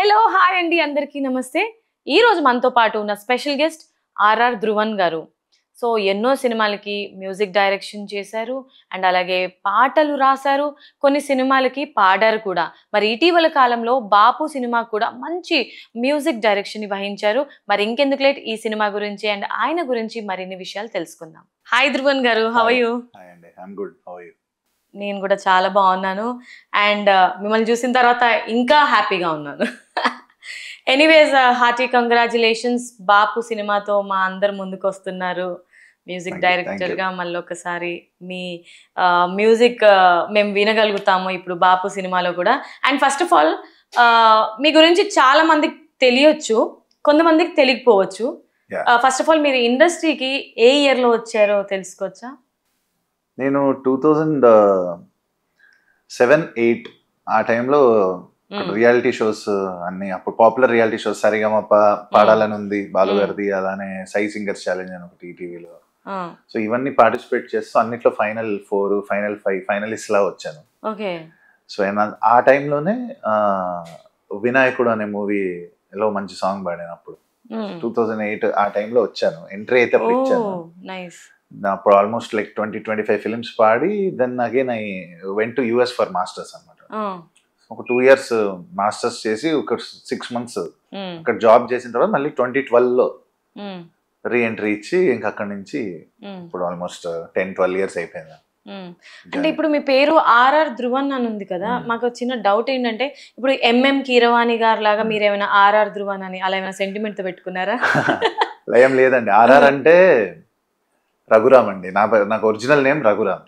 Hello hi అండి అందరికీ నమస్తే. ఈ రోజు మనతో పాటు ఉన్న స్పెషల్ గెస్ట్ ఆర్ఆర్ ధ్రువన్ గారు. సో ఎన్నో సినిమాలకి మ్యూజిక్ డైరెక్షన్ చేశారు అండ్ అలాగే పాటలు రాశారు, కొన్ని సినిమాలకి పాడారు కూడా. మరి ఇటీవల కాలంలో బాపు సినిమా కూడా మంచి మ్యూజిక్ డైరెక్షన్ వహించారు. మరి ఇంకెందుకు లేట్, ఈ సినిమా గురించి అండ్ ఆయన గురించి మరిన్ని విషయాలు తెలుసుకుందాం. Hi Dhruvan garu, how are you? Hi అండి, I am good. How are you? నేను కూడా చాలా బాగున్నాను అండ్ మిమ్మల్ని చూసిన తర్వాత ఇంకా హ్యాపీగా ఉన్నాను. ఎనీవేస్ హార్టీ కంగ్రాచులేషన్స్, బాపు సినిమాతో మా అందరు ముందుకు వస్తున్నారు మ్యూజిక్ డైరెక్టర్గా. మళ్ళీ ఒకసారి మీ మ్యూజిక్ మేము వినగలుగుతాము ఇప్పుడు బాపు సినిమాలో కూడా. అండ్ ఫస్ట్ ఆఫ్ ఆల్ మీ గురించి చాలా మందికి తెలియచ్చు, కొంతమందికి తెలియకపోవచ్చు. ఫస్ట్ ఆఫ్ ఆల్ మీరు ఇండస్ట్రీకి ఏ ఇయర్లో వచ్చారో తెలుసుకోవచ్చా? నేను 2007-8 ఆ టైంలో రియాలిటీ షోస్ అన్ని, అప్పుడు పాపులర్ రియాలిటీ షోస్ సరిగమప, పాడాలని ఉంది బాలు గారిది, అలానే సై సింగర్స్ ఛాలెంజ్ అని ఒకటి టీవీలో. సో ఇవన్నీ పార్టిసిపేట్ చేస్తూ అన్నిట్లో ఫైనల్ 4, ఫైనల్ 5 ఫైనలిస్ట్ లా వచ్చాను. సో ఆ టైంలోనే వినాయకుడు అనే మూవీలో మంచి సాంగ్ పాడాను. అప్పుడు 2008 ఆ టైంలో వచ్చాను, ఎంట్రీ అయితే అప్పుడు ఇచ్చాను. అప్పుడు ఆల్మోస్ట్ లైక్ 20-25 ఫిల్మ్స్ పాడి then again I went to US for masters అనమాట. ఒక 2 years మాస్టర్స్ చేసి ఒక 6 months అక్కడ జాబ్ చేసిన తర్వాత మళ్ళీ 2012లో రీ ఎంట్రీ ఇచ్చి ఇంకా అక్కడి నుంచి ఇప్పుడు ఆల్మోస్ట్ 10-12 years అయిపోయింది. అంటే ఇప్పుడు మీ పేరు ఆర్ఆర్ ధ్రువన్ అని ఉంది కదా, మాకు చిన్న డౌట్ ఏంటంటే ఇప్పుడు ఎంఎం కీరవాణి గారు లాగా మీరు ఏమైనా ఆర్ఆర్ ధ్రువన్ అని అలా ఏమైనా సెంటిమెంట్ తో పెట్టుకున్నారా? ఏం లేదండి, ఆర్ఆర్ అంటే రఘురామ్ అండి. నాకు ఒరిజినల్ నేమ్ రఘురామ్.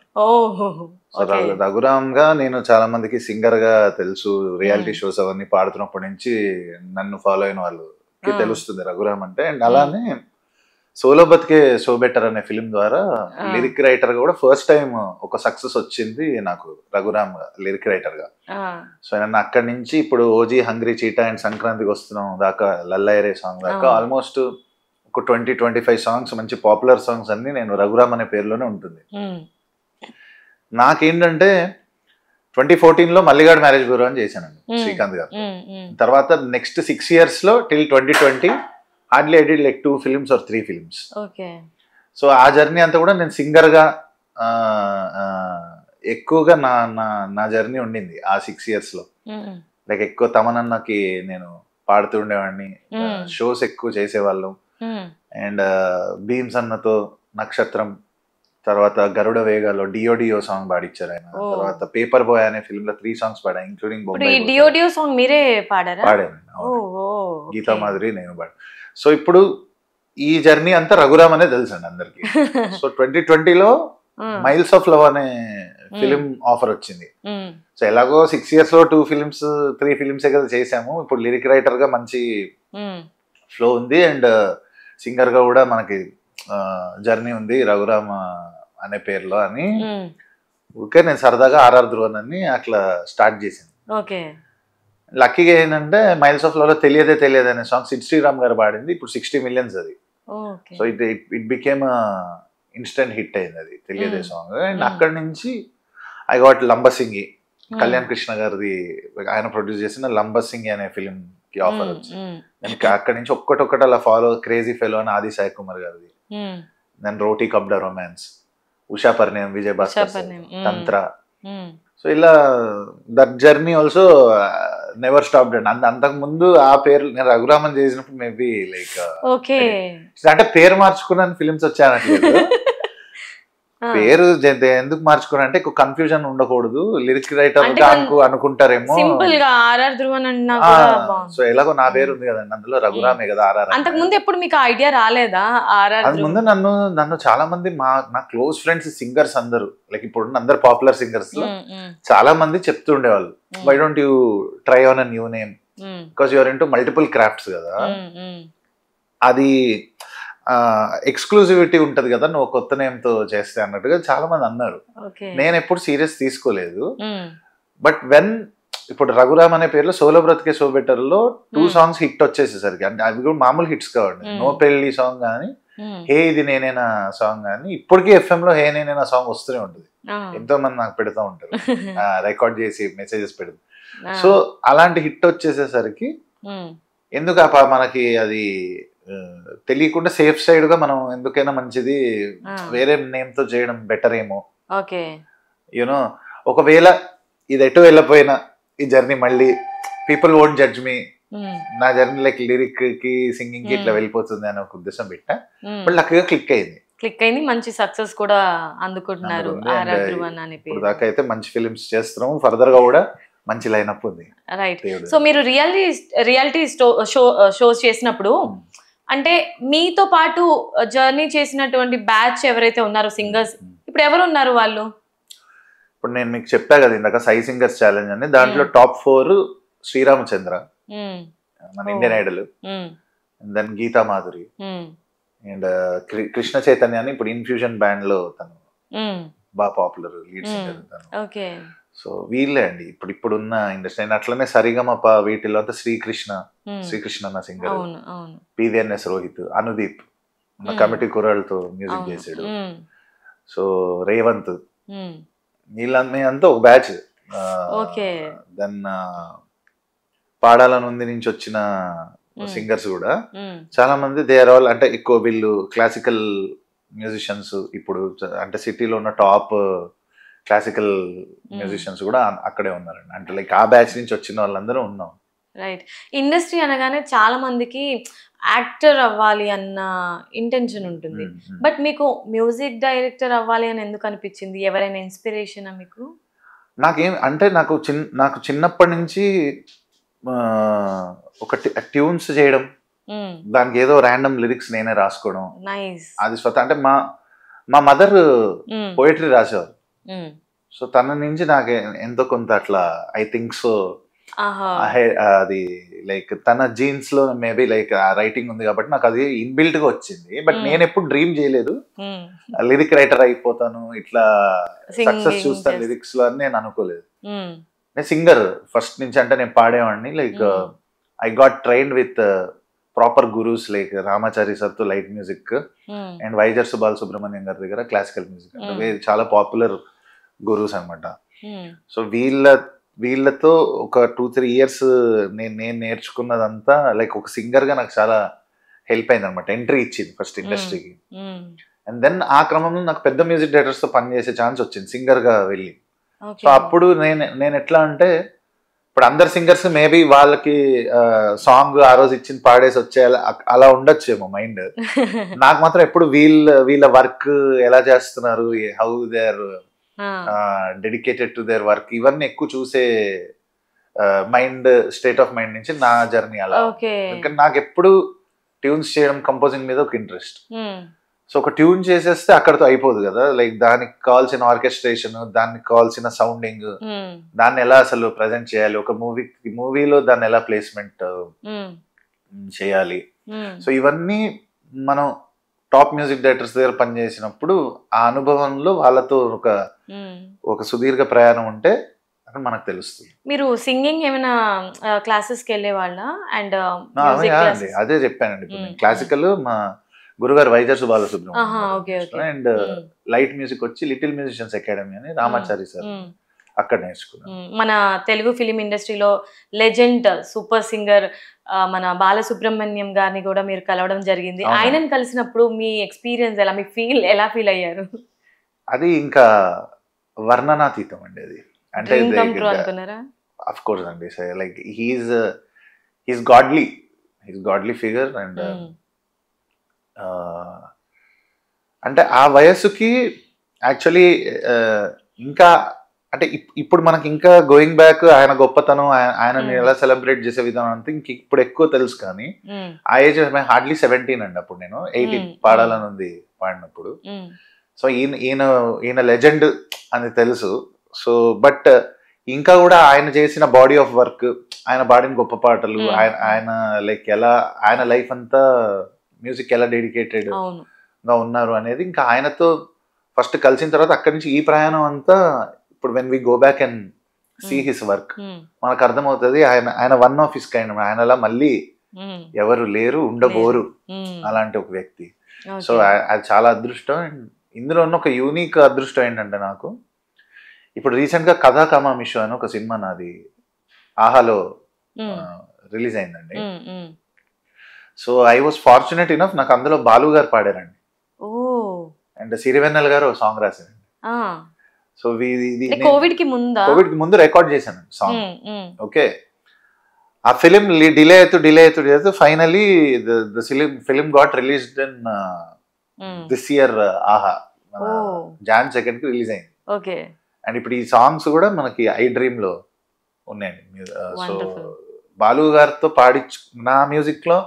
రఘురామ్ గా నేను చాలా మందికి సింగర్ గా తెలుసు, రియాలిటీ షోస్ అవన్నీ పాడుతున్నప్పటి నుంచి నన్ను ఫాలో అయిన వాళ్ళకి తెలుస్తుంది రఘురామ్ అంటే. అండ్ అలానే సోలో బతికే సో బెటర్ అనే ఫిలిం ద్వారా లిరిక్ రైటర్ గా కూడా ఫస్ట్ టైం ఒక సక్సెస్ వచ్చింది నాకు, రఘురామ్ లిరిక్ రైటర్ గా. సో నన్ను అక్కడి నుంచి ఇప్పుడు ఓజీ, హంగ్రీ చీటా అండ్ సంక్రాంతికి వస్తున్నాం దాకా, లల్లయ్యరే సాంగ్ దాకా ఆల్మోస్ట్ ఒక 20-25 సాంగ్స్, మంచి పాపులర్ సాంగ్స్ అన్ని నేను రఘురామ్ అనే పేరులోనే ఉంటుంది. నాకేంటంటే 2014లో మల్లిగాడ్ మ్యారేజ్ బ్యూరో అని చేశానండి శ్రీకాంత్ గారు. తర్వాత నెక్స్ట్ 6 years లో till 2020 hardly I did like 2 films or 3 films. So ఆ జర్నీ అంతా కూడా నేను సింగర్ గా ఎక్కువగా నా జర్నీ ఉండింది ఆ 6 years లో. లైక్ ఎక్కువ తమనన్నకి నేను పాడుతూ ఉండేవాడిని, షోస్ ఎక్కువ చేసేవాళ్ళం. అండ్ భీమ్స్ అన్నతో నక్షత్రం, తర్వాత గరుడ వేగాలో డియో సాంగ్ పాడిచ్చారు ఆయన. తర్వాత పేపర్ బాయ్ అనే ఫిల్మ్ లో 3 songs పాడా, ఇంక్లూడింగ్ డియో సాంగ్ మీరే పాడారా? పాడాను, గీతా మాధురి నేను పాడా. సో ఇప్పుడు ఈ జర్నీ అంతా రఘురామ్ అనే తెలుసు అండి అందరికి. సో 2020లో మైల్స్ ఆఫ్ లవ్ అనే ఫిలిం ఆఫర్ వచ్చింది. సో ఎలాగో 6 years లో 2 films 3 films కదా చేసాము. ఇప్పుడు లిరిక్ రైటర్ గా మంచి ఫ్లో ఉంది అండ్ సింగర్ గా కూడా మనకి జర్నీ ఉంది రఘురామ్ అనే పేరులో అని. ఓకే, నేను సరదాగా ఆర్ఆర్ ధ్రువన్ అని అట్లా స్టార్ట్ చేశాను. లక్కీగా ఏంటంటే మైల్స్ ఆఫ్ లవ్ లో తెలియదే తెలియదు అనే సాంగ్ సిడ్ శ్రీరామ్ గారు పాడింది, ఇప్పుడు 60 millions అది. So it became instant hit అయింది అది తెలియదే సాంగ్. అండ్ అక్కడి నుంచి ఐ గాట్ లంబసింగి, కళ్యాణ్ కృష్ణ గారిది ఆయన ప్రొడ్యూస్ చేసిన లంబసింగి అనే ఫిలిం కి ఆఫర్ వచ్చింది. నేను అక్కడి నుంచి ఒక్కటొక్కటి అలా ఫాలో, క్రేజీ ఫెలో అని ఆది సాయి కుమార్ గారిది, దెన్ రోటీ కబ్డా రొమాన్స్, ఉషా పరిణయం, విజయ్ భాస్కర్, తంత్ర. సో ఇలా that journey also never stopped అండి. అంతకు ముందు ఆ పేరు నేను రఘురామన్ చేసినప్పుడు మేబీ లైక్ అంటే పేరు మార్చుకున్నాను ఫిలిమ్స్ వచ్చానట్లేదు. పేరు ఎందుకు మార్చుకున్నా అంటే ఎక్కువ కన్ఫ్యూజన్ ఉండకూడదు, లిరిక్ రైటర్ అనుకుంటారేమో. సో ఎలాగో నా పేరు ఉంది కదండి అందులో, రఘురామే కదా ఆర్ఆర్. అంతకు ముందు ఎప్పుడు మీకు ఐడియా రాలేదా? అది ముందు నన్ను చాలా మంది నా క్లోజ్ ఫ్రెండ్స్ సింగర్స్ అందరూ, లైక్ ఇప్పుడు అందరు పాపులర్ సింగర్స్ లో చాలా మంది చెప్తూ ఉండేవాళ్ళు, why don't you try on a new name, because you're into multiple crafts కదా, అది ఎక్స్క్లూజివిటీ ఉంటది కదా నువ్వు కొత్త నేమ్ తో చేస్తే అన్నట్టుగా చాలా మంది అన్నారు. నేను ఎప్పుడు సీరియస్ తీసుకోలేదు. బట్ వెన్ ఇప్పుడు రఘురామ్ అనే పేరులో సోలో బ్రతికే సో బెటర్ లో 2 songs హిట్ వచ్చేసేసరికి, అంటే అవి కూడా మామూలు హిట్స్ కావండి. నో పెళ్లి సాంగ్ కానీ, హే ఇది నేనేనా సాంగ్ కానీ, ఇప్పటికీ FM లో హే నేనేనా సాంగ్ వస్తూనే ఉంటుంది. ఎంతో మంది నాకు పెడతా ఉంటారు, రికార్డ్ చేసి మెసేజెస్ పెడతారు. సో అలాంటి హిట్ వచ్చేసేసరికి ఎందుకు మనకి అది తెలియకుండా సేఫ్ సైడ్ గా మనం ఎందుకైనా మంచిది వేరే నేమ్ తో చేయడం బెటర్ ఏమో. ఓకే యూనో ఒకవేళ ఇది ఎటు వెళ్ళపోయినా ఈ జర్నీ మళ్ళీ పీపుల్ వోంట్ జడ్జ్ మీ, నా జర్నీ లైక్ లిరిక్ కి సింగింగ్ కి ఇట్లా వెళ్ళిపోతుంది అని ఒక ఉద్దేశం పెట్టా. బట్ లక్కీగా క్లిక్ అయింది, మంచి సక్సెస్ కూడా అందుకుంటున్నారు. ఇప్పుడు దాకా అయితే మంచి ఫిలిమ్స్ చేస్తున్నాం, ఫర్దర్ గా కూడా మంచి లైనప్ ఉంది. రైట్. సో మీరు రియాలిటీ షోస్ చేసినప్పుడు అంటే మీతో పాటు జర్నీ చేసినటువంటి బ్యాచ్ ఎవరైతే ఉన్నారో సింగర్స్, ఇప్పుడు ఎవరు ఉన్నారు వాళ్ళు? ఇప్పుడు నేను మీకు చెప్పా కదా ఇందాక సై సింగర్స్ ఛాలెంజ్ అని, దాంట్లో టాప్ 4 శ్రీరామచంద్ర మన Indian idol, then Geetha Madhuri and Krishna Chaitanya అని ఇప్పుడు ఇన్ఫ్యూజన్ బ్యాండ్ లో తను బాగా పాపులర్ లీడ్ సింగర్ తను. సో వీళ్ళే అండి ఇప్పుడున్న ఇండస్ట్రీ. అట్లనే సరిగమప వీటిలో అంతా శ్రీకృష్ణ అన్న singer, PVNS Rohit, Anudeep committee కుర్రాళ్ళతో మ్యూజిక్ చేసాడు. సో రేవంత్, వీళ్ళంతా ఒక బ్యాచ్. దెన్ పాడాలనుంది నుంచి వచ్చిన సింగర్స్ కూడా చాలా మంది దే ఆర్ ఆల్ అంటే ఎక్కువ వీళ్ళు క్లాసికల్ మ్యూజిషియన్స్. ఇప్పుడు అంటే సిటీలో ఉన్న టాప్ క్లాసికల్ మ్యూజిషియన్స్ కూడా అక్కడే ఉన్నారండి. అంటే లైక్ ఆ బ్యాచ్ నుంచి వచ్చిన వాళ్ళందరూ ఉన్నాం. రైట్. ఇండస్ట్రీ అనగానే చాలా మందికి యాక్టర్ అవ్వాలి అన్న ఇంటెన్షన్ ఉంటుంది, బట్ మీకు మ్యూజిక్ డైరెక్టర్ అవ్వాలి అని ఎందుకు అనిపించింది? ఎవరైనా ఇన్స్పిరేషన్ మీకు? నాకేం అంటే నాకు చిన్నప్పటి నుంచి ఒక ట్యూన్స్ చేయడం, దానికి ఏదో ర్యాండమ్ లిరిక్స్ నేనే రాసుకోవడం, అది స్వతహా. అంటే మా మదర్ పోయట్రీ రాసేవారు. సో తన నుంచి నాకు ఎంతో కొంత అట్లా ఐ థింక్ సో అది లైక్ తన జీన్స్ లో మేబీ లైక్ ఆ రైటింగ్ ఉంది కాబట్టి నాకు అది ఇన్బిల్ట్ గా వచ్చింది. బట్ నేను ఎప్పుడు డ్రీమ్ చేయలేదు లిరిక్ రైటర్ అయిపోతాను, ఇట్లా సక్సెస్ చూస్తాను లిరిక్స్ లో అని నేను అనుకోలేదు. నేను సింగర్ ఫస్ట్ నుంచి. అంటే నేను పాడేవాడిని, like I got trained with proper gurus like Ramachari సార్తో లైట్ మ్యూజిక్ అండ్ వైజర్ బాలసుబ్రహ్మణ్యం గారి దగ్గర క్లాసికల్ మ్యూజిక్, అంటే చాలా పాపులర్ గురూస్ అనమాట. సో వీళ్ళతో ఒక 2-3 years నేను నేర్చుకున్నదంతా లైక్ ఒక సింగర్ గా నాకు చాలా హెల్ప్ అయింది అనమాట, ఎంట్రీ ఇచ్చింది ఫస్ట్ ఇండస్ట్రీకి. అండ్ దెన్ ఆ క్రమంలో నాకు పెద్ద మ్యూజిక్ డైరెక్టర్స్ తో పనిచేసే ఛాన్స్ వచ్చింది సింగర్ గా వెళ్ళి. సో అప్పుడు నేను ఎట్లా అంటే ఇప్పుడు అందరు సింగర్స్ మేబీ వాళ్ళకి సాంగ్ ఆ రోజు ఇచ్చింది పాడేసి వచ్చేయాలి అలా ఉండొచ్చేమో మైండ్. నాకు మాత్రం ఎప్పుడు వీళ్ళ వర్క్ ఎలా చేస్తున్నారు, how they are dedicated to their work, ఇవన్నీ ఎక్కువ చూసే మైండ్ స్టేట్ ఆఫ్ మైండ్ నుంచి నా జర్నీ అలా. ఎందుకంటే నాకు ఎప్పుడు ట్యూన్స్ చేయడం, కంపోజింగ్ మీద ఒక ఇంట్రెస్ట్. సో ఒక ట్యూన్ చేసేస్తే అక్కడతో అయిపోదు కదా, లైక్ దానికి కావాల్సిన ఆర్కెస్ట్రేషన్, దానికి కావాల్సిన సౌండింగ్, దాన్ని ఎలా అసలు ప్రజెంట్ చేయాలి, ఒక మూవీలో దాన్ని ఎలా ప్లేస్మెంట్ చేయాలి. సో ఇవన్నీ మనం టాప్ మ్యూజిక్ డైరెక్టర్స్ దగ్గర పనిచేసినప్పుడు ఆ అనుభవంలో వాళ్ళతో ఒక సుదీర్ఘ ప్రయాణం ఉంటే అక్కడ మనకు తెలుస్తుంది. మీరు సింగింగ్ ఏమైనా క్లాసెస్కి వెళ్ళే వాళ్ళ? అండ్ అదే చెప్పానండి, ఇప్పుడు నేను క్లాసికల్ మా గురుగారు వైజర్ బాలసుబ్రహ్మణ్యం అండ్ లైట్ మ్యూజిక్ వచ్చి లిటిల్ మ్యూజిషియన్స్ అకాడమీ అని రామాచారి సార్, అక్కడ నేర్చుకున్నాను. మన తెలుగు ఫిలిం ఇండస్ట్రీలో లెజెండ్ సూపర్ సింగర్ మన బాలసుబ్రహ్మణ్యం గారిని కూడా మీరు కలవడం జరిగింది. ఆయనను కలిసినప్పుడు మీ ఎక్స్పీరియన్స్ ఎలా, మీ ఎలా ఫీల్ అయ్యారు? అది ఇంకా వర్ణనాతీతం అండి. అది అంటే అఫ్ కోర్స్ అండి, like he's godly figure. And అంటే ఆ వయస్సుకి యాక్చువల్లీ ఇంకా అంటే ఇప్పుడు మనకి ఇంకా గోయింగ్ బ్యాక్ ఆయన గొప్పతనం, ఆయనని ఎలా సెలబ్రేట్ చేసే విధానం అంతా ఇంక ఇప్పుడు ఎక్కువ తెలుసు. కానీ ఆ ఏజ్ హార్డ్లీ 17 అండి అప్పుడు, నేను 18 పాడాలని ఉంది పాడినప్పుడు. సో ఈయన లెజెండ్ అని తెలుసు. సో బట్ ఇంకా కూడా ఆయన చేసిన బాడీ ఆఫ్ వర్క్, ఆయన పాడిన గొప్ప పాటలు, ఆయన లైక్ ఎలా ఆయన లైఫ్ అంతా మ్యూజిక్ ఎలా డెడికేటెడ్ గా ఉన్నారు అనేది ఇంకా ఆయనతో ఫస్ట్ కలిసిన తర్వాత అక్కడి నుంచి ఈ ప్రయాణం అంతా ఇప్పుడు when we go back and see his work మనకు అర్థమవుతుంది ఆయన వన్ ఆఫ్ హిస్ కైండ్. ఆయనలా మళ్ళీ ఎవరు లేరు, ఉండబోరు అలాంటి ఒక వ్యక్తి. సో అది చాలా అదృష్టం. అండ్ ఇందులో ఉన్న ఒక యూనిక్ అదృష్టం ఏంటంటే నాకు ఇప్పుడు రీసెంట్ గా కథా కమామిషు అని ఒక సినిమా నాది ఆహాలో రిలీజ్ అయిందండి. So I was fortunate enough, నాకు అందులో బాలు గారు పాడారండి అండ్ సిరివెన్నెల గారు సాంగ్ రాశారండి. సో కోవిడ్ కి ముందు రికార్డ్ చేశాను సాంగ్. ఓకే, ఆ ఫిలిం డిలే అవుతూ finally the film got released in this year. ఆహా, Jan 2 కి రిలీజ్ అయింది. ఓకే, అండ్ ఇప్పుడు ఈ సాంగ్స్ కూడా మనకి ఐ డ్రీమ్ లో ఉన్నాయండి. సో బాలు గారితో నా మ్యూజిక్ లో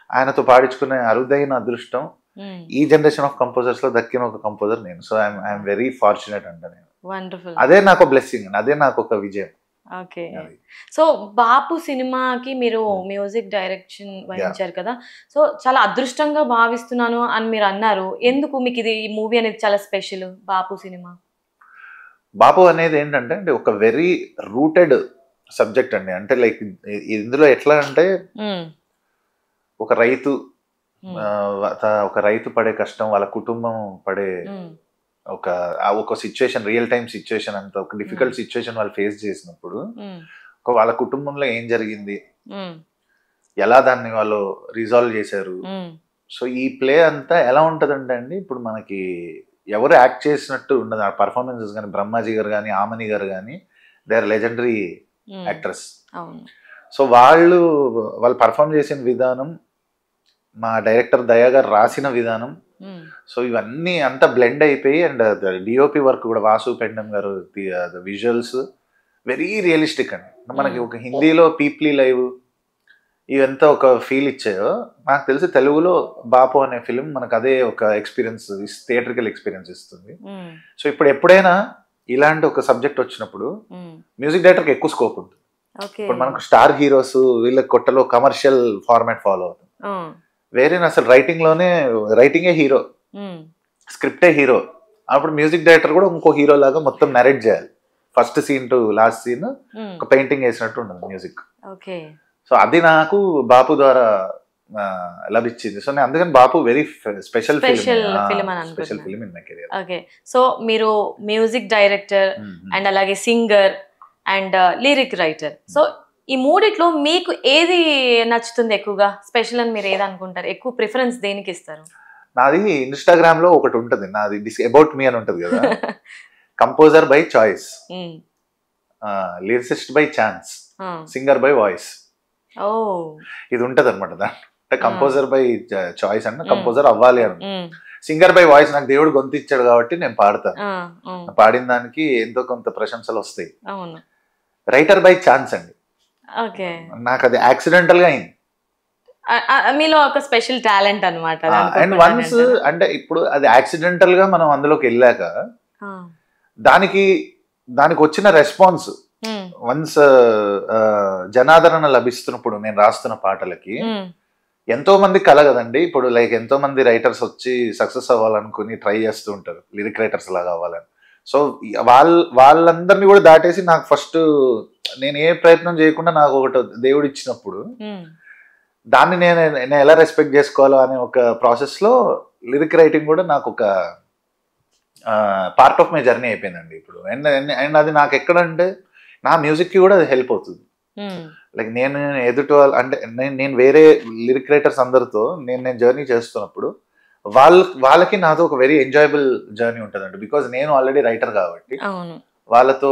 ఆయనతో పాడించుకునే అరుదైన అదృష్టం ఈ జనరేషన్ ఆఫ్ కంపోజర్స్ లో దక్కిన ఒక కంపోజర్ నేను. సో ఐఎమ్ వెరీ ఫార్చునేట్ అంట నేను. అదే నాకు బ్లెస్సింగ్, అదే నాకు ఒక విజయం. ఓకే, సో బాపు సినిమాకి మీరు మ్యూజిక్ డైరెక్షన్ వహించారు కదా, సో చాలా అదృష్టంగా భావిస్తున్నాను అని మీరు అన్నారు. ఎందుకు మీకు ఇది ఈ మూవీ అనేది చాలా స్పెషల్? బాపు సినిమా, బాపు అనేది ఏంటంటే అంటే ఒక వెరీ రూటెడ్ సబ్జెక్ట్ అండి. అంటే లైక్ ఇందులో ఎట్లా అంటే ఒక రైతు పడే కష్టం, వాళ్ళ కుటుంబం పడే ఒక సిచ్యువేషన్, రియల్ టైమ్ సిచ్యువేషన్, అంత ఒక డిఫికల్ట్ సిచ్యువేషన్ వాళ్ళు ఫేస్ చేసినప్పుడు వాళ్ళ కుటుంబంలో ఏం జరిగింది, ఎలా దాన్ని వాళ్ళు రిజాల్వ్ చేశారు. సో ఈ ప్లే అంతా ఎలా ఉంటదంటే అండి, ఇప్పుడు మనకి ఎవరు యాక్ట్ చేసినట్టు ఉండదు. ఆ పర్ఫార్మెన్సెస్ కానీ బ్రహ్మాజీ గారు కానీ ఆమని గారు కానీ they are legendary actors. So వాళ్ళు పర్ఫామ్ చేసిన విధానం, మా డైరెక్టర్ దయా గారు రాసిన విధానం, సో ఇవన్నీ అంతా బ్లెండ్ అయిపోయి అండ్ డిఓపి వర్క్ కూడా వాసు పెండం గారు, విజువల్స్ వెరీ రియలిస్టిక్ అండి. మనకి ఒక హిందీలో పీప్లీ లైవ్ ఇవంతా ఒక ఫీల్ ఇచ్చాయో నాకు తెలిసి తెలుగులో బాపు అనే ఫిలిం మనకు అదే ఒక ఎక్స్పీరియన్స్, థియేట్రికల్ ఎక్స్పీరియన్స్ ఇస్తుంది. సో ఇప్పుడు ఎప్పుడైనా ఇలాంటి ఒక సబ్జెక్ట్ వచ్చినప్పుడు మ్యూజిక్ డైరెక్టర్కి ఎక్కువ స్కోప్ ఉంటుంది. ఇప్పుడు మనకు స్టార్ హీరోస్ వీళ్ళ కొట్టలో కమర్షియల్ ఫార్మాట్ ఫాలో అవుతుంది. వేరే అసలు రైటింగే హీరో, స్క్రిప్టే హీరో. అప్పుడు మ్యూజిక్ డైరెక్టర్ కూడా ఇంకో హీరో లాగా మొత్తం నరేట్ చేయాలి. First scene to last scene ఒక పెయింటింగ్ వేసినట్టు ఉండదు మ్యూజిక్. సో అది నాకు బాపు ద్వారా లభించింది. సో నేను అందుకని Bapu very special film in my career. Okay, so మీరు మ్యూజిక్ డైరెక్టర్ అండ్ అలాగే singer and lyric writer. So ఈ మూడిట్లో మీకు ఏది నచ్చుతుంది ఎక్కువగా, స్పెషల్ అని మీరు ఏది అనుకుంటారు? ఎక్కువ ప్రిఫరెన్స్ దేనికి ఇస్తారు? నాది ఇన్స్టాగ్రామ్ లో ఒకటి ఉంటుంది, నాది అబౌట్ మీ అని ఉంటుంది కదా, composer by choice, lyricist by chance, singer by voice. ఇది ఉంటది అనమాట. అంటే కంపోజర్ బై చాయిస్ అంటే కంపోజర్ అవ్వాలి అని, సింగర్ బై వాయిస్ నాకు దేవుడు గొంతు ఇచ్చాడు కాబట్టి నేను పాడతాను, పాడిన దానికి ఎంతో కొంత ప్రశంసలు వస్తాయి. రైటర్ బై ఛాన్స్ అండి, నాకు అది యాక్సిడెంటల్ గా అయింది. మీలో ఒక స్పెషల్ టాలెంట్ అన్నమాట. అండ్ వన్స్ అంటే ఇప్పుడు అది యాక్సిడెంటల్ గా మనం అందులోకి వెళ్ళాక దానికి వచ్చిన రెస్పాన్స్, వన్స్ జనాదరణ లభిస్తున్నప్పుడు నేను రాస్తున్న పాటలకి ఎంతో మంది కల కదండి. ఇప్పుడు లైక్ ఎంతో మంది రైటర్స్ వచ్చి సక్సెస్ అవ్వాలనుకుని ట్రై చేస్తూ ఉంటారు, లిరిక్ రైటర్స్ లాగా అవ్వాలని. సో వాళ్ళందరినీ కూడా దాటేసి నాకు ఫస్ట్ నేను ఏ ప్రయత్నం చేయకుండా నాకు ఒకటి దేవుడు ఇచ్చినప్పుడు దాన్ని నేను ఎలా రెస్పెక్ట్ చేసుకోవాలో అనే ఒక ప్రాసెస్ లో లిరిక్ రైటింగ్ కూడా నాకు ఒక పార్ట్ ఆఫ్ మై జర్నీ అయిపోయిందండి ఇప్పుడు. అండ్ అది నాకు ఎక్కడంటే నా మ్యూజిక్ కి కూడా అది హెల్ప్ అవుతుంది. లైక్ నేను ఎదుటి వాళ్ళు అంటే నేను వేరే లిరిక్ రైటర్స్ అందరితో నేను జర్నీ చేస్తున్నప్పుడు వాళ్ళకి నాతో ఒక వెరీ ఎంజాయబుల్ జర్నీ ఉంటుందండి. బికాజ్ నేను ఆల్రెడీ రైటర్ కాబట్టి వాళ్ళతో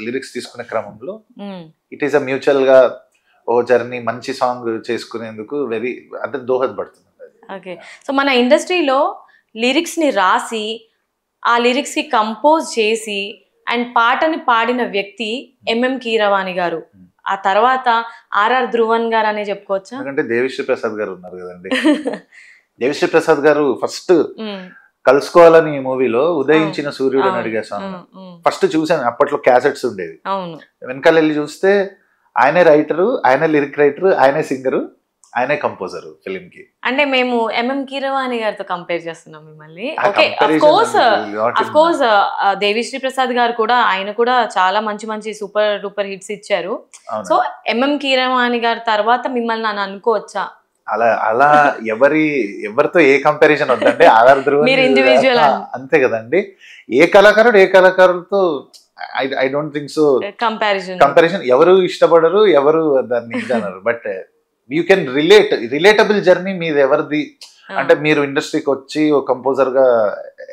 లిరిక్స్ తీసుకునే క్రమంలో ఇట్ ఈస్ అ మ్యూచువల్ గా ఓ జర్నీ, మంచి సాంగ్ చేసుకునేందుకు వెరీ అంటే దోహదపడుతుంది. ఓకే, సో మన ఇండస్ట్రీలో లిరిక్స్ ని రాసి ఆ లిరిక్స్ కి కంపోజ్ చేసి అండ్ పాటని పాడిన వ్యక్తి ఎంఎం కీరవాణి గారు. ఆ తర్వాత ఆర్ఆర్ ధ్రువన్ గారు అనే చెప్పుకోవచ్చా? ఎందుకంటే దేవిశ్రీ ప్రసాద్ గారు ఉన్నారు కదండి. దేవిశ్రీ ప్రసాద్ గారు ఫస్ట్ కలుసుకోవాలని మూవీలో ఉదయించిన సూర్యుడు అని అడిగే సాంగ్ ఫస్ట్ చూసాను. అప్పట్లో క్యాసెట్స్ ఉండేవి, వెనకాల వెళ్ళి చూస్తే ఆయనే రైటరు, ఆయనే లిరిక్ రైటర్, ఆయనే సింగరు, ఆయనే కంపోజర్ ఫిలిం కి. అంటే మేము ఎంఎం కీరవాణి గారితో కంపేర్ చేస్తున్నాం మిమ్మల్ని. Okay, of course Devi Sri Prasad గారు కూడా, ఆయన కూడా చాలా మంచి సూపర్ డూపర్ హిట్స్ ఇచ్చారు. సో ఎంఎం కీరవాణి గారి తర్వాత మిమ్మల్ని నన్ను అనుకోవచ్చా? అలా ఎవరితో ఏ కంపారిజన్ వద్దండి. ఆర్ఆర్ ధ్రువన్ అంతే కదండి. ఏ కళాకారుడితో I don't think so. Comparison ఎవరు ఇష్టపడరు, ఎవరు దాన్ని ఇద్దన్నారు. But you can relatable journey మీది ఎవరిది అంటే, మీరు ఇండస్ట్రీకి వచ్చి ఒక కంపోజర్ గా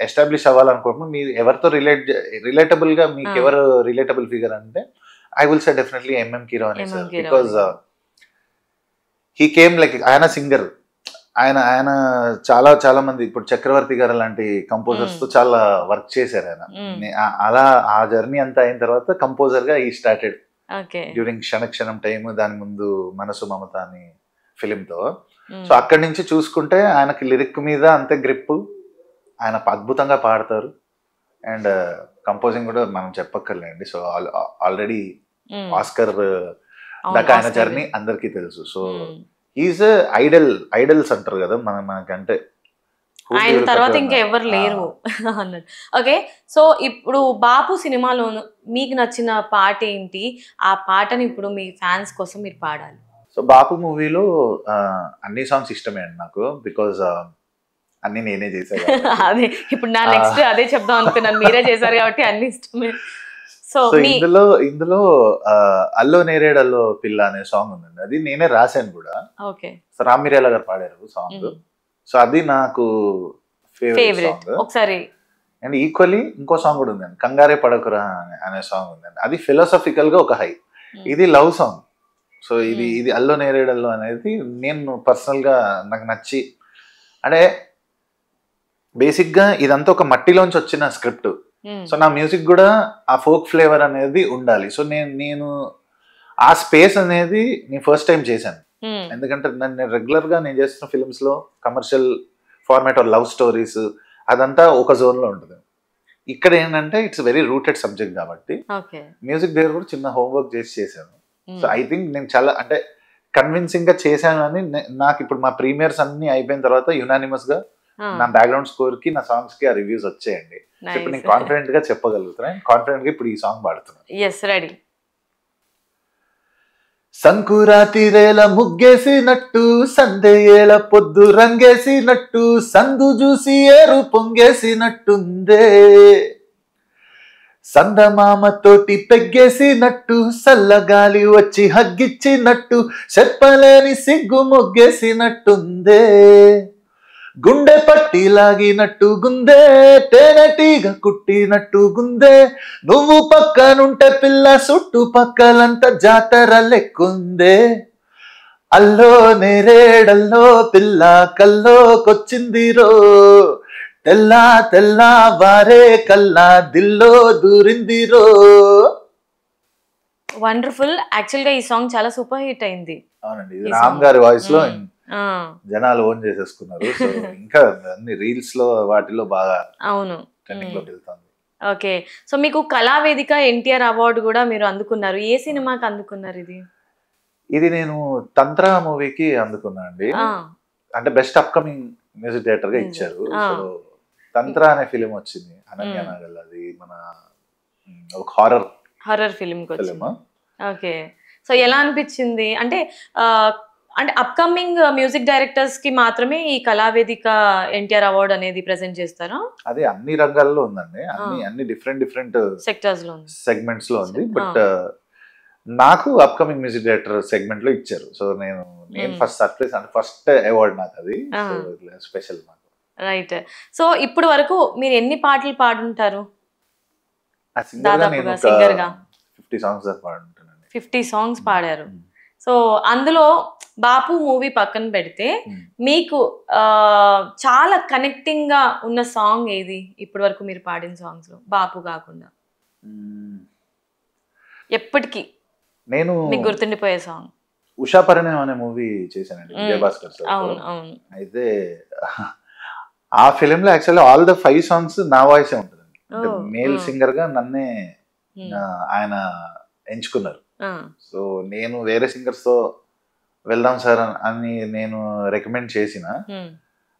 ఎస్టాబ్లిష్ అవ్వాలనుకుంటున్నారు, మీరు ఎవరితో రిలేటబుల్ గా మీకు ఎవరు రిలేటబుల్ ఫిగర్ అంటే I will say definitely MM Keeravani sir. Because he came like, ఆయన సింగర్, ఆయన చాలా చాలా మంది ఇప్పుడు చక్రవర్తి గారు లాంటి కంపోజర్స్ తో చాలా వర్క్ చేశారు ఆయన. అలా ఆ జర్నీ అంతా అయిన తర్వాత కంపోజర్ గా ఈ స్టార్టెడ్ డ్యూరింగ్ క్షణక్షణం టైమ్, దాని ముందు మనసు మమత అని ఫిలిం తో. సో అక్కడి నుంచి చూసుకుంటే ఆయనకి లిరిక్ మీద అంతే గ్రిప్, ఆయన అద్భుతంగా పాడతారు. అండ్ కంపోజింగ్ కూడా మనం చెప్పక్కర్లేండి. సో ఆల్రెడీ ఆస్కర్ దాకా ఆయన జర్నీ అందరికీ తెలుసు. సో ఈజ్ ఐడల్స్ అంటారు కదా మనకంటే, ఆయన తర్వాత ఇంకా ఎవరు లేరు అన్నట్టు. ఓకే, సో ఇప్పుడు బాపు సినిమాలో మీకు నచ్చిన పాట ఏంటి? ఆ పాటని ఇప్పుడు మీ ఫ్యాన్స్ కోసం మీరు పాడాలి. సో బాపు మూవీలో అన్ని సాంగ్స్ ఇష్టమే అండి నాకు, బికాజ్ అన్ని నేనే చేశాను. అదే ఇప్పుడు నా నెక్స్ట్ అదే చెప్దాం అనుకున్నాను, మీరే చేశారు కాబట్టి అన్ని ఇష్టమే. సో ఇందులో అల్లో నేరేడల్లో పిల్ల అనే సాంగ్ ఉందండి, అది నేనే రాశాను కూడా. ఓకే, సో రామ్ మిరియాల గారు పాడారు సాంగ్. సో అది నాకు ఫేవరెట్ ఒకసారి. అండ్ ఈక్వల్లీ ఇంకో సాంగ్ కూడా ఉందండి, కంగారే పడకురా అనే సాంగ్ ఉందండి. అది ఫిలాసఫికల్ గా ఒక హై, ఇది లవ్ సాంగ్. సో ఇది అల్లో నేరేడల్లో అనేది నేను పర్సనల్ గా నాకు నచ్చి, అంటే బేసిక్ గా ఇదంతా ఒక మట్టిలోంచి వచ్చిన స్క్రిప్ట్. సో నా మ్యూజిక్ కూడా ఆ ఫోక్ ఫ్లేవర్ అనేది ఉండాలి. సో నేను ఆ స్పేస్ అనేది నేను ఫస్ట్ టైం చేశాను. ఎందుకంటే నేను రెగ్యులర్ గా నేను చేస్తున్న ఫిల్మ్స్ లో commercial format or love stories అదంతా ఒక జోన్ లో ఉంటుంది. ఇక్కడ ఏంటంటే ఇట్స్ వెరీ రూటెడ్ సబ్జెక్ట్ కాబట్టి మ్యూజిక్ దగ్గర కూడా చిన్న హోంవర్క్ చేశాను. సో ఐ థింక్ నేను చాలా అంటే కన్విన్సింగ్ గా చేశాను అని నాకు ఇప్పుడు మా ప్రీమియర్స్ అన్ని అయిపోయిన తర్వాత యునానిమస్ గా నా బ్యాక్గ్రౌండ్ స్కోర్ కి, నా సాంగ్స్ కి ఆ రివ్యూస్ వచ్చేయండి. ఇప్పుడు నేను కాన్ఫిడెంట్ గా చెప్పగలుగుతున్నాను, కాన్ఫిడెంట్ గా ఇప్పుడు ఈ సాంగ్ పాడుతున్నాను. సంకురాతిరేల ముగ్గేసినట్టు, సందేయేల పొద్దు రంగేసినట్టు, సందు చూసి ఏరు పొంగేసినట్టుందే, సందమామతోటి పెగ్గేసినట్టు, సల్లగాలి వచ్చి హగ్గిచ్చినట్టు, చెప్పలేని సిగ్గు మొగ్గేసినట్టుందే, గుండె పట్టి లాగినట్టు గుందే, తేనెటీగ కుట్టినట్టు గుందే, నువ్వు పక్కనుంటే పిల్ల చుట్టుపక్కలంతా జాతర లెక్కుందే, అల్లో నేరేడల్లో పిల్ల కల్లోకొచ్చిందిరో, తెల్లా తెల్లా వారే కల్లా దిల్లో దూరిందిరో. వండర్ఫుల్. యాక్చువల్ గా ఈ సాంగ్ చాలా సూపర్ హిట్ అయింది. అవునండి, రామ్ గారి వాయిస్ లో జనాలు ఓన్ చేసేసుకున్నారు. సో ఇంకా అన్ని రీల్స్ లో వాటిలో బాగా అవును ట్రెండింగ్ లోకి వెళ్తుంది. ఓకే, సో మీకు కళావేదిక ఎన్టీఆర్ అవార్డు కూడా మీరు అందుకున్నారు. ఏ సినిమాకి అందుకున్నారు? ఇది నేను తంత్ర మూవీకి అందుకున్నా అండి. అంటే బెస్ట్ అప్కమింగ్ మ్యూజిక్ డైరెక్టర్ గా ఇచ్చారు. సో తంత్ర అనే ఫిలిం వచ్చింది, అనన్య నాగల్, అది మన ఒక హారర్ ఫిలిం. ఓకే, సో ఎలా అనిపించింది? అంటే అప్కమింగ్ మ్యూజిక్ డైరెక్టర్స్ కి మాత్రమే ఈ కళావేదిక ఎన్టీఆర్ అవార్డు అనేది ప్రెజెంట్ చేస్తారా? అది అన్ని రంగాల్లో ఉందండి, అన్ని డిఫరెంట్ సెక్టర్స్ లో సెగ్మెంట్స్ లో ఉంది. బట్ నాకు అప్కమింగ్ మ్యూజిక్ డైరెక్టర్ సెగ్మెంట్ లో ఇచ్చారు. సో నేను ఫస్ట్ సర్ప్రైజ్, అంటే ఫస్ట్ అవార్డు నాకు అది స్పెషల్. రైట్. సో ఇప్పుడు వరకు మీరు ఎన్ని పాటలు పాడుంటారు? దాదాపుగా సింగర్ గా 50 సాంగ్స్ పాడుంటానండి. 50 సాంగ్స్ పాడారు. సో అందులో బాపు మూవీ పక్కన పెడితే మీకు చాలా కనెక్టింగ్ గా ఉన్న సాంగ్ ఏది ఇప్పటి వరకు మీరు పాడిన సాంగ్స్ లో, బాపు కాకుండా ఎప్పటికీ నేను మీకు గుర్తుండిపోయే సాంగ్? ఉషా పరిణయం అనే మూవీ చేశానండి, విజయభాస్కర్ సార్. అవును. అయితే ఆ ఫిలిం లో యాక్చువల్లీ ఆల్ ద 5 సాంగ్స్ నా వాయిస్ ఉంటుందండి. అంటే మేల్ సింగర్ గా నన్నే ఆయన ఎంచుకున్నారు. సో నేను వేరే సింగర్స్ తో వెళ్దాం సార్ అని నేను రికమెండ్ చేసిన,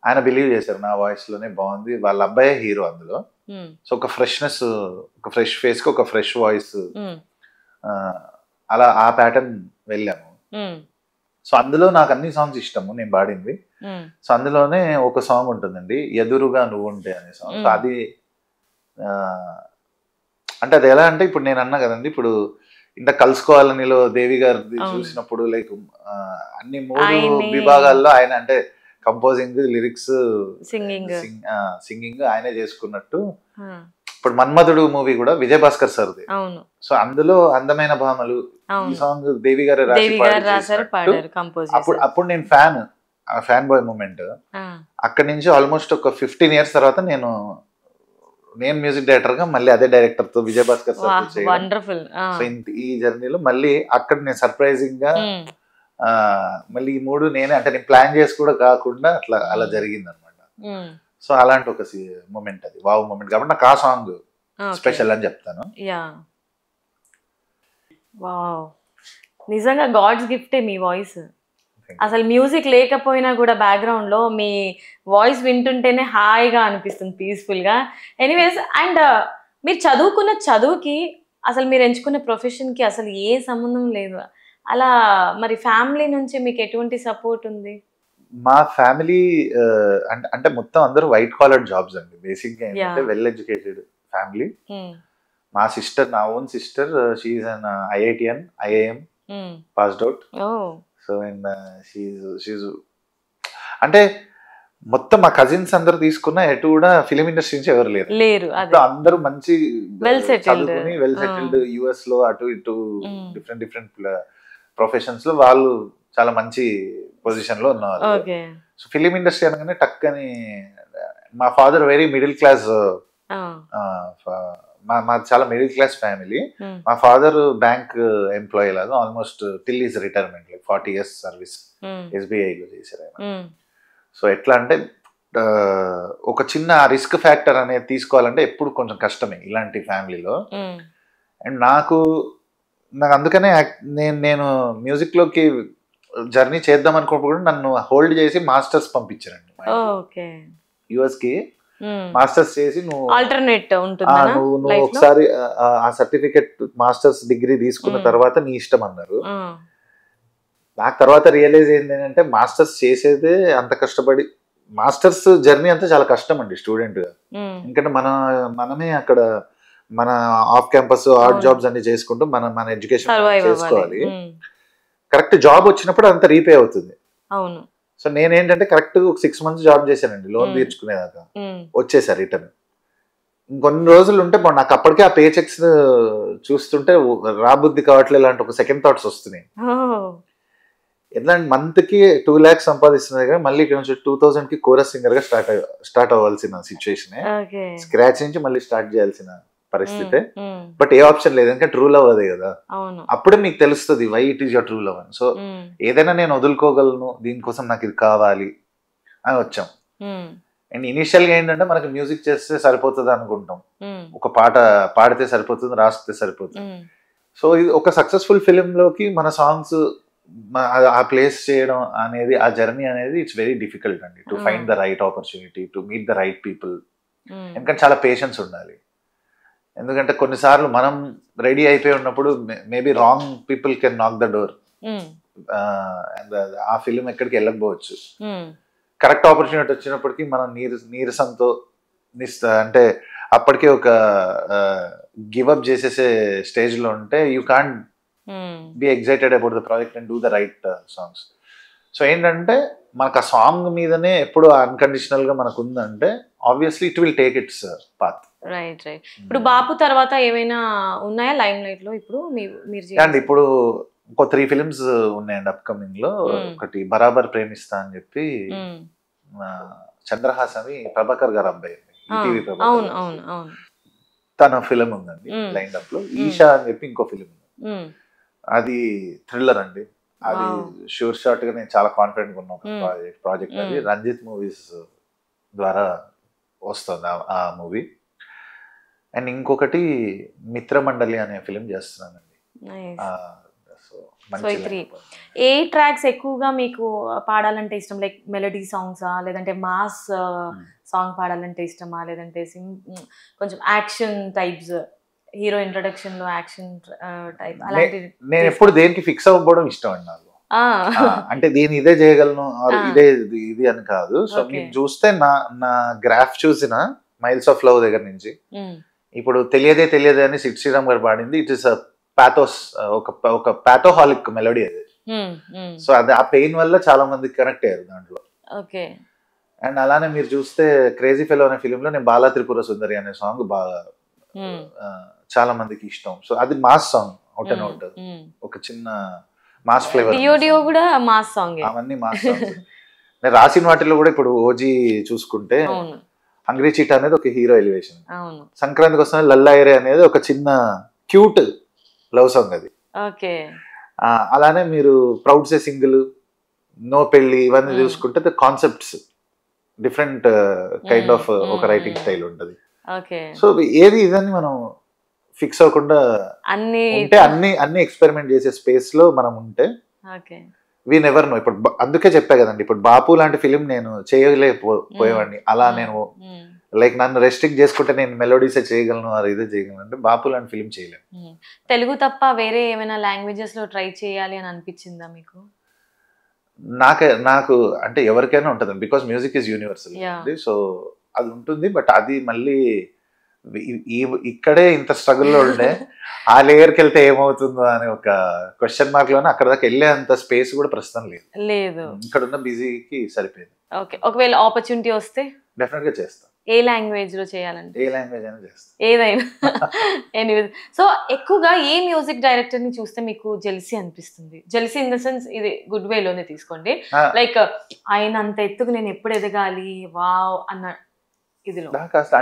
ఆయన బిలీవ్ చేశారు నా వాయిస్ లోనే బాగుంది, వాళ్ళ అబ్బాయే హీరో అందులో. సో ఒక ఫ్రెష్నెస్, ఒక ఫ్రెష్ ఫేస్ కి ఒక ఫ్రెష్ వాయిస్, అలా ఆ ప్యాటర్న్ వెళ్ళాము. సో అందులో నాకు అన్ని సాంగ్స్ ఇష్టము నేను పాడింది. సో అందులోనే ఒక సాంగ్ ఉంటుందండి, ఎదురుగా నువ్వుంటే అనే సాంగ్. సో అది అంటే అది ఎలా అంటే ఇప్పుడు నేను అన్నా కదండి, ఇప్పుడు ఇంత కలుసుకోవాలనిలో దేవి గారి చూసినప్పుడు లైక్ అన్ని 3 విభాగాల్లో ఆయన అంటే కంపోజింగ్, లిరిక్స్, సింగింగ్ ఆయనే చేసుకున్నట్టు. ఇప్పుడు మన్మధుడు మూవీ కూడా విజయ్ భాస్కర్ సార్ది. సో అందులో అందమైన భామలు ఈ సాంగ్ దేవి గారు అప్పుడు నేను ఫ్యాన్ బాయ్ మూమెంట్. అక్కడి నుంచి ఆల్మోస్ట్ ఒక 15 years తర్వాత నేను మ్యూజిక్ డైరెక్టర్ గా మళ్ళీ అదే డైరెక్టర్ తో విజయ్ భాస్కర్ సార్. సో ఈ జర్నీలో మళ్ళీ అక్కడ నేను సర్ప్రైజింగ్ గా మళ్ళీ ఈ 3 నేనే అంటే నేను ప్లాన్ చేసి కూడా కాకుండా అలా జరిగింది అనమాట. సో అలాంటి ఒక మూమెంట్, అది వావ్ మూమెంట్ కాబట్టి నాకు ఆ సాంగ్ స్పెషల్ అని చెప్తాను. నిజంగా గాడ్స్ గిఫ్టే మీ వాయిస్. అసలు మ్యూజిక్ లేకపోయినా కూడా బ్యాక్గ్రౌండ్ లో మీ వాయిస్ వింటుంటేనే హాయిగా అనిపిస్తుంది, పీస్ఫుల్ గా. ఎనీవేస్, అండ్ మీరు చదువుకున్న చదువుకి అసలు మీరు ఎంచుకున్న ప్రొఫెషన్ కి అసలు ఏ సంబంధం లేదు. అలా మరి ఫ్యామిలీ నుంచి మీకు ఎటువంటి సపోర్ట్ ఉంది? మా ఫ్యామిలీ అంటే మొత్తం అందరూ వైట్ కాలర్ జాబ్స్ అండి బేసిక్ గా. ఏంటంటే వెల్ ఎడ్యుకేటెడ్ ఫ్యామిలీ. మా సిస్టర్, నా own sister, she is an IITian, IIM passed out. So and she's అంటే మొత్తం మా కజిన్స్ అందరు తీసుకున్న ఎటు కూడా ఫిలిం ఇండస్ట్రీ నుంచి ఎవరు లేరు. అందరూ మంచి చదువుకుని వెల్ సెటిల్డ్, US లో అటు ఇటు డిఫరెంట్ ప్రొఫెషన్స్ లో వాళ్ళు చాలా మంచి పొజిషన్ లో ఉన్నారు. సో ఫిలిం ఇండస్ట్రీ అనగానే టక్కని మా ఫాదర్ వెరీ మిడిల్ క్లాస్, మా చాలా మిడిల్ క్లాస్ ఫ్యామిలీ. మా ఫాదర్ బ్యాంక్ ఎంప్లాయీ లాగా almost till is retirement, like 40 years service SBI లో చేశారు ఆయన. సో ఎట్లా అంటే ఒక చిన్న రిస్క్ ఫ్యాక్టర్ అనేది తీసుకోవాలంటే ఎప్పుడు కొంచెం కష్టమే ఇలాంటి ఫ్యామిలీలో. అండ్ నాకు అందుకనే నేను మ్యూజిక్ లోకి జర్నీ చేద్దాం అనుకున్నప్పుడు కూడా నన్ను హోల్డ్ చేసి మాస్టర్స్ పంపించారండి US కి. మాస్టర్స్ చేసి నువ్వు ఒకసారి ఆ సర్టిఫికెట్ మాస్టర్స్ డిగ్రీ తీసుకున్న తర్వాత నీ ఇష్టం అన్నారు. నాకు తర్వాత రియలైజ్ ఏంటి అంటే మాస్టర్స్ చేసేదే అంత కష్టపడి, మాస్టర్స్ జర్నీ అంతా చాలా కష్టం అండి స్టూడెంట్ గా. ఎందుకంటే మనమే అక్కడ మన ఆఫ్ క్యాంపస్ ఆర్ట్ జాబ్స్ అన్ని చేసుకుంటూ మన ఎడ్యుకేషన్ చేసుకోవాలి. కరెక్ట్ జాబ్ వచ్చినప్పుడు అంత రీపే అవుతుంది. సో నేనేంటంటే కరెక్ట్ ఒక 6 months జాబ్ చేశానండి లోన్ తీర్చుకునేదాకా. వచ్చేసారు రిటర్న్. ఇంకొన్ని రోజులు ఉంటే నాకు అప్పటికే ఆ పే చెక్స్ చూస్తుంటే రాబుద్ధి కావట్లేదు, ఇలాంటి ఒక సెకండ్ థాట్స్ వస్తున్నాయి. ఎట్లా మంత్ కి 2 lakhs సంపాదిస్తున్నది కానీ మళ్ళీ ఇక్కడ నుంచి 2000 కి కోరస్ సింగర్ గా స్టార్ట్ అవ్వాల్సిన సిచ్యువేషన్, స్క్రాచ్ నుంచి మళ్ళీ స్టార్ట్ చేయాల్సిన పరిస్థితి. బట్ ఏ ఆప్షన్ లేదు, ఎందుకంటే ట్రూ లవ్ అదే కదా. అప్పుడే మీకు తెలుస్తుంది why it is your true love అని. సో ఏదైనా నేను వదులుకోగలను, దీనికోసం నాకు ఇది కావాలి అని వచ్చాం. అండ్ ఇనిషియల్ గా ఏంటంటే మనకి మ్యూజిక్ చేస్తే సరిపోతుంది అనుకుంటాం, ఒక పాట పాడితే సరిపోతుంది, రాస్తే సరిపోతుంది. సో ఇది ఒక సక్సెస్ఫుల్ ఫిలిం లోకి మన సాంగ్స్ ఆ ప్లేస్ చేయడం అనేది, ఆ జర్నీ అనేది ఇట్స్ వెరీ డిఫికల్ట్ అండి. To find the right opportunity, to meet the right people. ఎందుకంటే చాలా పేషెన్స్ ఉండాలి. ఎందుకంటే కొన్నిసార్లు మనం రెడీ అయిపోయి ఉన్నప్పుడు మేబీ రాంగ్ పీపుల్ కెన్ నాక్ ద డోర్, ఆ ఫిలిం ఎక్కడికి వెళ్ళకపోవచ్చు. కరెక్ట్ ఆపర్చునిటీ వచ్చినప్పటికీ మనం నీరసంతో అంటే అప్పటికే ఒక గివప్ చేసేసే స్టేజ్ లో ఉంటే you can't be excited about the project and do the right songs. So ఏంటంటే మనకు ఆ సాంగ్ మీదనే ఎప్పుడు అన్కండిషనల్ గా మనకు ఉందంటే obviously it will take its path. Right. ఇప్పుడు బాపు తర్వాత ఏమైనా ఉన్నాయా లైమ్ లైట్ లో ఇప్పుడు మీరు? అండ్ ఇప్పుడు ఇంకో 3 films ఉన్నాయండి అప్కమింగ్ లో. ఒకటి బరాబర్ ప్రేమిస్తా అని చెప్పి చంద్రహాసని ప్రభాకర్ గారు అబ్బాయి, ఈటీవీ ప్రభాకర్, తన ఫిలిం ఉందండి లైన్ అప్ లో. ఈషా అని చెప్పి ఇంకో ఫిలిం ఉంది, అది థ్రిల్లర్ అండి. అది షూర్ షార్ట్ గా నేను చాలా కాన్ఫిడెంట్ గా ఉన్న ప్రాజెక్ట్. అది రంజిత్ మూవీస్ ద్వారా వస్తుంది ఆ మూవీ. అండ్ ఇంకొకటి మిత్రమండలి అనే ఫిలిం చేస్తున్నానండి. ఏ ట్రాక్స్ ఎక్కువగా మీకు పాడాలంటే ఇష్టం? లైక్ మెలోడీ సాంగ్సా, లేదంటే మాస్ సాంగ్ పాడాలంటే ఇష్టమా, లేదంటే కొంచెం యాక్షన్ టైప్స్, హీరో ఇంట్రొడక్షన్ లో యాక్షన్ టైప్ అలాంటి? నేను ఎప్పుడు దేనికి ఫిక్స్ అవ్వడం ఇష్టం అండి నాకు. అంటే దీని ఇదే చేయగలను ఇదే ఇది అని కాదు. సో మీరు చూస్తే నా గ్రాఫ్ చూసిన మైల్స్ ఆఫ్ లవ్ దగ్గర నుంచి ఇప్పుడు తెలియదే తెలియదే అని సిడ్ శ్రీరామ్ గారు పాడింది. ఇట్ ఇస్ పాథోస్, ఒక పాథోహాలిక్ మెలోడీ అది. సో అది ఆ పెయిన్ వల్ల చాలా మంది కనెక్ట్ అయ్యారు దాంట్లో. ఓకే. అండ్ అలానే మీరు చూస్తే క్రేజీ ఫెలో అనే ఫిలిం లో నేను బాలా త్రిపుర సుందరి అనే సాంగ్ బాగా చాలా మందికి ఇష్టం. సో అది mass song out and out, ఒక చిన్న మాస్ ఫ్లేవర్. డియో కూడా మాస్ సాంగ్, అవన్నీ మాస్ సాంగ్. నేను రాసిన వాటిలో కూడా ఇప్పుడు ఓజీ చూసుకుంటే హంగ్రీ చీట్ అనేది ఒక హీరో ఎలివేషన్, సంక్రాంతికి వస్తున్న లల్లాయిరే అనేది ఒక చిన్న క్యూట్ లవ్ సాంగ్ అది. ఓకే. అలానే మీరు ప్రౌడ్ సే సింగిల్, నో పెళ్లి, ఇవన్నీ చూసుకుంటే the concepts different kind of ఒక రైటింగ్ స్టైల్ ఉంటుంది. సో ఏది ఇదని మనం ఫిక్స్ అవ్వకుండా ఉంటే అన్ని ఎక్స్పెరిమెంట్ చేసే స్పేస్ లో మనం ఉంటే వి నెవర్ నో. ఇప్పుడు అందుకే చెప్పా కదండి, ఇప్పుడు బాపు లాంటి ఫిలిం నేను చేయలేకపోయేవాడిని. అలా నేను లైక్ నన్ను రెస్ట్రిక్ట్ చేసుకుంటే నేను మెలోడీసే చేయగలను, అది ఇదే చేయగలను అంటే బాపు లాంటి ఫిలిం చేయలేము. తెలుగు తప్ప వేరే ఏమైనా లాంగ్వేజెస్ లో ట్రై చేయాలి అని అనిపించిందా మీకు? నాకు అంటే ఎవరికైనా ఉంటుంది, because music is universal. So అది ఉంటుంది. బట్ అది మళ్ళీ ఇక్కడే ఇంత స్ట్రగుల్లో ఉండే ఆ లేయర్కి వెళ్తే ఏమవుతుందో అని ఒక క్వశ్చన్ మార్క్ లోనే అక్కడ దాకా వెళ్ళే అంత స్పేస్ కూడా ప్రస్తుతం లేదు. ఇక్కడ ఉన్న బిజీకి సరిపోయింది. ఓకే. ఒకవేళ ఆపర్చునిటీ వస్తే డెఫినెట్ గా చేస్తాం. ఏ లాంగ్వేజ్ లో చేయాలంటే? ఏ లాంగ్వేజ్ అయినా చేస్తాం, ఏదైనా. ఎనీవేస్, సో ఎక్కువగా ఏ మ్యూజిక్ డైరెక్టర్ ని చూస్తే మీకు జెల్సీ అనిపిస్తుంది? జెల్సీ ఇన్ ద సెన్స్ ఇది గుడ్ వే లోనే తీసుకోండి. లైక్ ఆయన అంత ఎత్తుకు నేను ఎప్పుడు ఎదగాలి వావ్ అన్న ఇదిలో.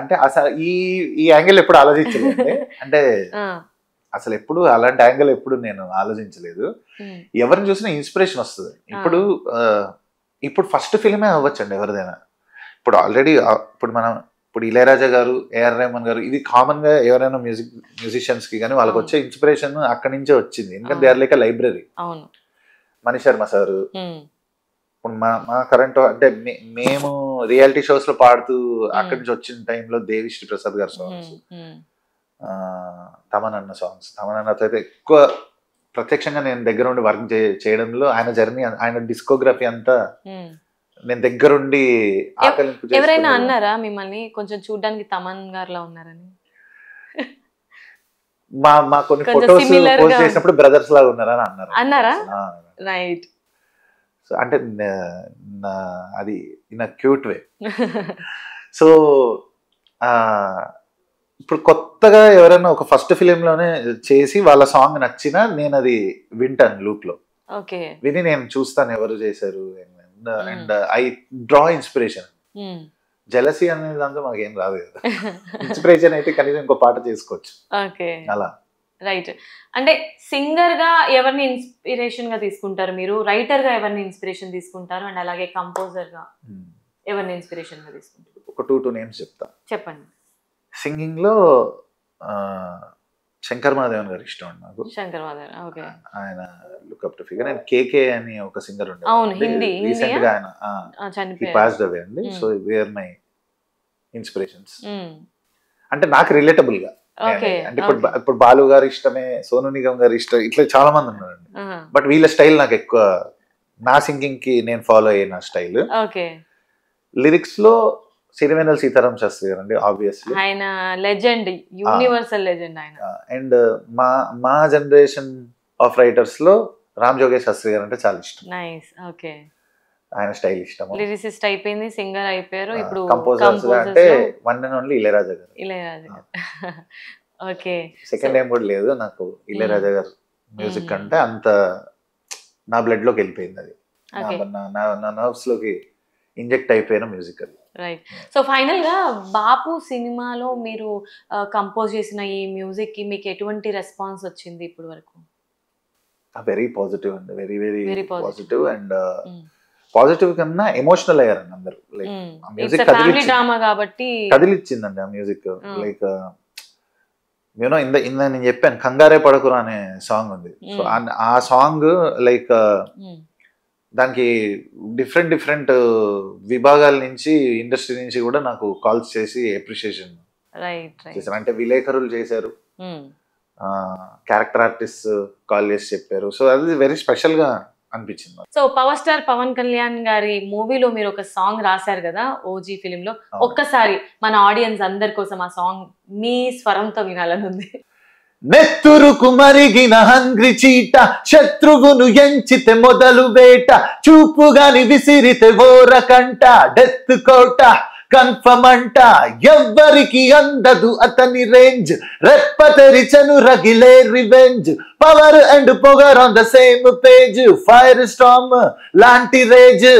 అంటే అసలు ఈ యాంగిల్ ఎప్పుడు ఆలోచించలేదు. అంటే అసలు ఎప్పుడు అలాంటి యాంగిల్ ఎప్పుడు నేను ఆలోచించలేదు. ఎవరిని చూసినా ఇన్స్పిరేషన్ వస్తుంది. ఇప్పుడు ఫస్ట్ ఫిలిమే అవ్వచ్చండి ఎవరిదైనా. ఇప్పుడు ఆల్రెడీ ఇప్పుడు ఇళయరాజా గారు, ఏఆర్ రెహమాన్ గారు, ఇది కామన్ గా ఎవరైనా మ్యూజిషియన్స్ కి కానీ వాళ్ళకి వచ్చే ఇన్స్పిరేషన్ అక్కడి నుంచే వచ్చింది. ఎందుకంటే they are like library. Mani Sharma sir, ఇప్పుడు మా కరెంట్ అంటే మేము రియాలిటీ షోస్ లో పాడుతూ అక్కడి నుంచి వచ్చిన టైంలో దేవిశ్రీ ప్రసాద్ గారి సాంగ్స్, తమనన్న సాంగ్స్, తమనన్నతో అయితే ఎక్కువ ప్రత్యక్షంగా నేను దగ్గర ఉండి వర్క్ చేయడంలో ఆయన జర్నీ, ఆయన డిస్కోగ్రఫీ అంతా నేను దగ్గరుండి ఆకలింపు. ఎవరైనా అన్నారా మిమ్మల్ని కొంచెం చూడడానికి తమన్ గారిలా ఉన్నారని? మా కొన్ని ఫొటోస్ పోస్ట్ చేసినప్పుడు బ్రదర్స్ లాగా ఉన్నారని అన్నారా? రైట్. సో అంటే అది in a cute way. So ఇప్పుడు కొత్తగా ఎవరైనా ఒక ఫస్ట్ ఫిలిం లోనే చేసి వాళ్ళ సాంగ్ నచ్చినా నేను అది వింటాను లూప్ లో. విని నేను చూస్తాను ఎవరు చేశారు, and I draw inspiration. Jealousy అనే దాంతో మనకి ఏం రాదు కదా. ఇన్స్పిరేషన్ అయితే కనీసం ఇంకో పాట చేసుకోవచ్చు. అలా. రైట్. అంటే సింగర్ గా ఎవరిని ఇన్స్పిరేషన్ గా తీసుకుంటారు మీరు? రైటర్ గా ఎవరిని ఇన్స్పిరేషన్ తీసుకుంటారు? అండ్ అలాగే కంపోజర్ గా ఎవరిని ఇన్స్పిరేషన్ గా తీసుకుంటారు? ఒక 2 నేమ్స్ చెప్తా. చెప్పండి. సింగింగ్ లో శంకర్ మహాదేవన్ గారు ఇష్టం అండి నాకు. శంకర్ మహాదేవన్, ఓకే. ఆయన లుక్అప్ టు ఫిగర్. అండ్ కేకే అని ఒక సింగర్ ఉండే, రీసెంట్ గా ఆయన పాస్డ్ అవే అండి. So they are my inspirations. అంటే నాకు రిలేటబుల్ గా. అంటే ఇప్పుడు బాలు గారు ఇష్టమే, సోను నిగమ్ గారు ఇష్టం, ఇట్లా చాలా మంది ఉన్నారండి. బట్ వీళ్ళ స్టైల్ నాకు ఎక్కువ, నా సింగింగ్ కి నేను ఫాలో అయిన స్టైల్. లిరిక్స్ లో సిరివెన్నెల సీతారాం శాస్త్రి గారు అండి, ఆబ్వియస్లీ. ఆయన లెజెండ్, యూనివర్సల్ లెజెండ్ ఆయన. అండ్ మా జనరేషన్ ఆఫ్ రైటర్స్ లో రామ్ జోగేష్ శాస్త్రి గారు అంటే చాలా ఇష్టం. Nice, okay. ఆయన స్టైల్ ఇష్టం. లిరిసిస్ట్ అయిపోయింది, సింగర్ అయిపోయారు. ఇప్పుడు కంపోజర్స్ అంటే వన్ అండ్ ఓన్లీ ఇళయరాజా గారు. ఇళయరాజా గారు, ఓకే. సెకండ్ టైం కూడా లేదు నాకు ఇళయరాజా గారు మ్యూజిక్ అంటే అంత నా బ్లడ్ లోకి వెళ్ళిపోయింది. అది నా నర్వ్స్ లోకి ఇంజెక్ట్ అయిపోయిన మ్యూజిక్ అది. రైట్. సో ఫైనల్ గా బాపు సినిమాలో మీరు కంపోజ్ చేసిన ఈ మ్యూజిక్ కి మీకు ఎటువంటి రెస్పాన్స్ వచ్చింది ఇప్పటి వరకు? వెరీ పాజిటివ్ అండి, very very positive. And positive కన్నా ఎమోషనల్ అయ్యారండి అందరు. లైక్ మ్యూజిక్ కదిలిచ్చిందండి ఆ మ్యూజిక్. లైక్ యూనో ఇంద నేను చెప్పాను కంగారే పడకురా అనే సాంగ్ ఉంది. సో ఆ సాంగ్ లైక్ దానికి డిఫరెంట్ విభాగాల నుంచి, ఇండస్ట్రీ నుంచి కూడా నాకు కాల్స్ చేసి అప్రిషియేషన్ చేశారు. అంటే విలేకరులు చేశారు, క్యారెక్టర్ ఆర్టిస్ట్ కాల్ చేసి చెప్పారు. సో అది వెరీ స్పెషల్ గా అనిపించింది. So power star Pawan Kalyan గారి మూవీలో మీరు ఒక సాంగ్ రాశారు కదా ఓజీ ఫిలిం లో, ఒక్కసారి మన ఆడియన్స్ అందరి కోసం ఆ సాంగ్ మీ స్వరంతో వినాలని ఉంది. నెత్తురుకు మరిగిన హంగ్రి చీట, శత్రువును ఎంచితే మొదలు వేట, చూపుగాని విసిరితే ఓరకంట, డెత్ కోట కన్ఫర్మ్ అంట, ఎవ్వరికి అందదు అతని రేంజ్, రెప్ప తెరిచను రగిలే రివెంజ్, పవర్ అండ్ పొగర్ on the same page, fire storm లాంటి రేజ్.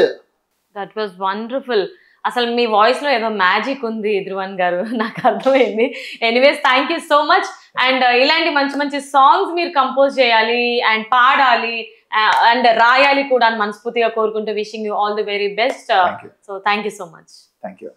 That was wonderful. అసలు మీ వాయిస్ లో ఏదో మ్యాజిక్ ఉంది ధ్రువన్ గారు, నాకు అర్థమైంది. Anyways thank you so much. And ఇలాంటి మంచి మంచి సాంగ్స్ మీరు కంపోజ్ చేయాలి అండ్ పాడాలి అండ్ రాయాలి కూడా అని మనస్ఫూర్తిగా కోరుకుంటూ wishing you all the very best. So thank you so much. Thank you.